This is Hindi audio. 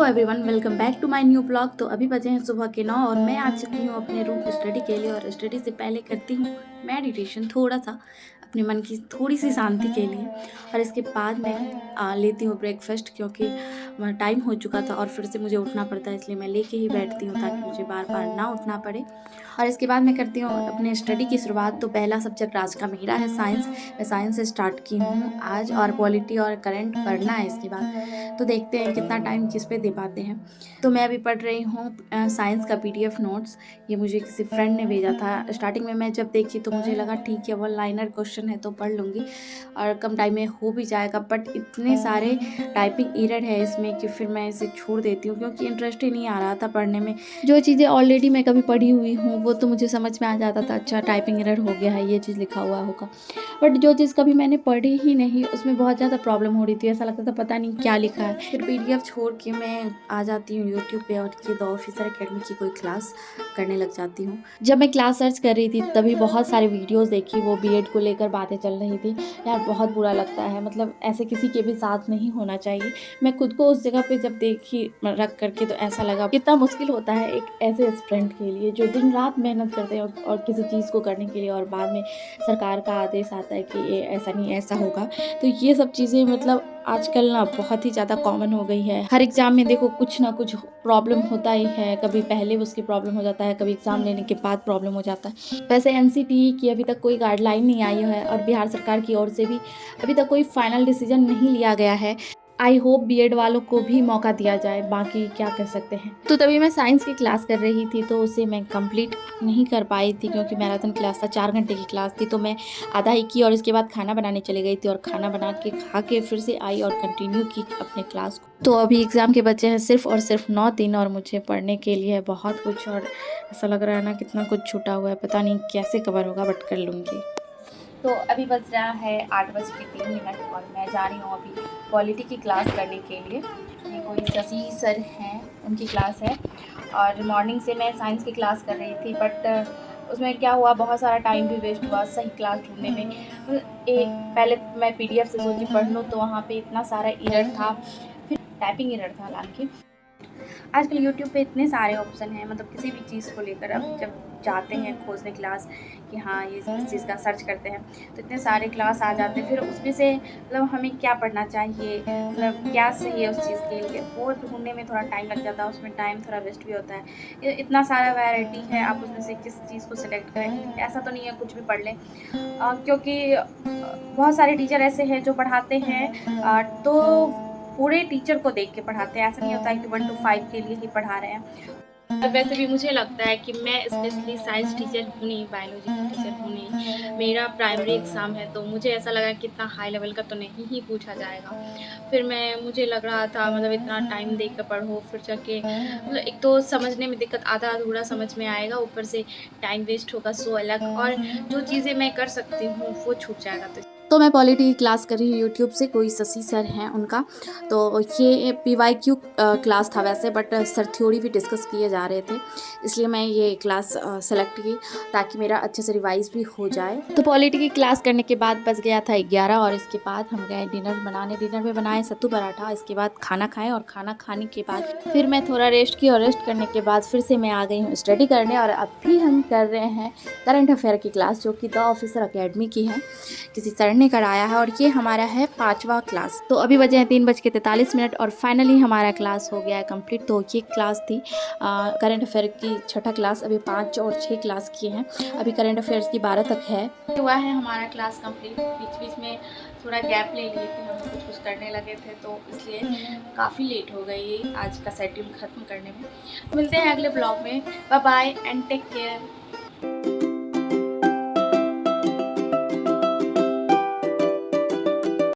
Everyone, welcome back to my new blog. तो अभी बजे हैं सुबह के 9 और मैं आ चुकी हूँ अपने रूम स्टडी के लिए। और स्टडी से पहले करती हूँ मेडिटेशन, थोड़ा सा अपने मन की थोड़ी सी शांति के लिए। और इसके बाद मैं लेती हूँ ब्रेकफास्ट, क्योंकि टाइम हो चुका था और फिर से मुझे उठना पड़ता है, इसलिए मैं लेके ही बैठती हूँ ताकि मुझे बार बार ना उठना पड़े। और इसके बाद मैं करती हूँ अपने स्टडी की शुरुआत। तो पहला सब्जेक्ट आज का मेरा है साइंस। मैं साइंस से स्टार्ट की हूँ आज, और पॉलिटी और करंट पढ़ना है इसके बाद। तो देखते हैं कितना टाइम किस पे दे पाते हैं। तो मैं अभी पढ़ रही हूँ साइंस का PDF नोट्स। ये मुझे किसी फ्रेंड ने भेजा था। स्टार्टिंग में मैं जब देखी तो मुझे लगा ठीक है, वन लाइनर क्वेश्चन है तो पढ़ लूँगी और कम टाइम में हो भी जाएगा। बट इतने सारे टाइपिंग एरर है इसमें कि फिर मैं इसे छोड़ देती हूँ, क्योंकि इंटरेस्ट ही नहीं आ रहा था पढ़ने में। जो चीज़ें ऑलरेडी मैं कभी पढ़ी हुई हूँ वो तो मुझे समझ में आ जाता था, अच्छा टाइपिंग एरर हो गया है, ये चीज़ लिखा हुआ होगा। बट जो चीज़ कभी मैंने पढ़ी ही नहीं, उसमें बहुत ज़्यादा प्रॉब्लम हो रही थी। ऐसा लगता था पता नहीं क्या लिखा है। फिर PDF छोड़ के मैं आ जाती हूँ यूट्यूब पे और ये द ऑफिसर एकेडमी की कोई क्लास करने लग जाती हूँ। जब मैं क्लास सर्च कर रही थी तभी बहुत सारे वीडियोस देखी, वो B.Ed को लेकर बातें चल रही थी। यार बहुत बुरा लगता है, मतलब ऐसे किसी के भी साथ नहीं होना चाहिए। मैं खुद को उस जगह पे जब देखी रख करके तो ऐसा लगा कितना मुश्किल होता है एक ऐसे स्टूडेंट के लिए जो दिन रात मेहनत करते हैं और किसी चीज़ को करने के लिए, और बाद में सरकार का आदेश आता है कि ये ऐसा नहीं ऐसा होगा। तो ये सब चीज़ें मतलब आजकल ना बहुत ही ज़्यादा कॉमन हो गई है। हर एग्ज़ाम में देखो कुछ ना कुछ प्रॉब्लम होता ही है, कभी पहले उसकी प्रॉब्लम हो जाता है, कभी एग्ज़ाम लेने के बाद प्रॉब्लम हो जाता है। वैसे NCTE की अभी तक कोई गाइडलाइन नहीं आई है और बिहार सरकार की ओर से भी अभी तक कोई फाइनल डिसीजन नहीं लिया गया है। आई होप B.Ed वालों को भी मौका दिया जाए, बाकी क्या कर सकते हैं। तो तभी मैं साइंस की क्लास कर रही थी, तो उसे मैं कंप्लीट नहीं कर पाई थी क्योंकि मैराथन क्लास था, 4 घंटे की क्लास थी। तो मैं आधा ही की और इसके बाद खाना बनाने चली गई थी और खाना बना के खा के फिर से आई और कंटिन्यू की अपने क्लास को। तो अभी एग्ज़ाम के बच्चे हैं सिर्फ और सिर्फ 9 दिन और मुझे पढ़ने के लिए बहुत कुछ, और ऐसा लग रहा है ना कितना कुछ छूटा हुआ है, पता नहीं कैसे कवर होगा, बट कर लूँगी। तो अभी बज रहा है 8:03 और मैं जा रही हूँ अभी पॉलिटी की क्लास करने के लिए। ये कोई शशि सर हैं, उनकी क्लास है। और मॉर्निंग से मैं साइंस की क्लास कर रही थी, बट उसमें क्या हुआ, बहुत सारा टाइम भी वेस्ट हुआ सही क्लास ढूंढने में। पहले मैं PDF से सोची पढ़ लूँ तो वहाँ पे इतना सारा एरर था, फिर टाइपिंग एरर था। हालांकि आजकल यूट्यूब पे इतने सारे ऑप्शन हैं, मतलब किसी भी चीज़ को लेकर अब जब जाते हैं खोजने क्लास कि हाँ ये इस चीज़ का सर्च करते हैं तो इतने सारे क्लास आ जाते हैं। फिर उसमें से मतलब हमें क्या पढ़ना चाहिए, मतलब क्या सही है उस चीज़ के लिए, वो ढूंढने में थोड़ा टाइम लग जाता है, उसमें टाइम थोड़ा वेस्ट भी होता है। इतना सारा वैरायटी है, आप उसमें से किस चीज़ को सिलेक्ट करें। ऐसा तो नहीं है कुछ भी पढ़ लें, क्योंकि बहुत सारे टीचर ऐसे हैं जो पढ़ाते हैं तो पूरे टीचर को देख के पढ़ाते हैं। ऐसा नहीं होता है कि 1 to 5 के लिए ही पढ़ा रहे हैं। और वैसे भी मुझे लगता है कि मैं स्पेशली साइंस टीचर हूँ नहीं, बायोलॉजी टीचर हूँ नहीं। मेरा प्राइमरी एग्ज़ाम है तो मुझे ऐसा लगा कि इतना हाई लेवल का तो नहीं ही पूछा जाएगा। फिर मुझे लग रहा था मतलब इतना टाइम देकर पढ़ो, फिर जाके मतलब एक तो समझने में दिक्कत, आधा अधूरा समझ में आएगा, ऊपर से टाइम वेस्ट होगा सो अलग, और जो चीज़ें मैं कर सकती हूँ वो छूट जाएगा। तो मैं पॉलिटी की क्लास कर रही हूँ यूट्यूब से, कोई शशि सर हैं उनका। तो ये PYQ क्लास था वैसे, बट सर थ्योरी भी डिस्कस किए जा रहे थे, इसलिए मैं ये क्लास सेलेक्ट की ताकि मेरा अच्छे से रिवाइज भी हो जाए। तो पॉलिटी की क्लास करने के बाद बज गया था 11 और इसके बाद हम गए डिनर बनाने। डिनर में बनाए सत्तू पराठा, इसके बाद खाना खाएं और खाना खाने के बाद फिर मैं थोड़ा रेस्ट की, और रेस्ट करने के बाद फिर से मैं आ गई हूँ स्टडी करने। और अभी हम कर रहे हैं करंट अफेयर की क्लास, जो कि द ऑफिसर एकेडमी की है, किसी सर ने कराया है, और ये हमारा है 5वां क्लास। तो अभी बजे हैं 3:43 और फाइनली हमारा क्लास हो गया है कंप्लीट। तो ये क्लास थी करंट अफेयर की 6ठा क्लास। अभी 5 और 6 क्लास किए हैं, अभी करंट अफेयर्स की 12 तक है। हुआ है हमारा क्लास कंप्लीट। बीच बीच में थोड़ा गैप ले लिए थे, हम कुछ कुछ करने लगे थे, तो इसलिए काफ़ी लेट हो गई आज का शेड्यूल ख़त्म करने में। मिलते हैं अगले ब्लॉग में। Bye bye and take care.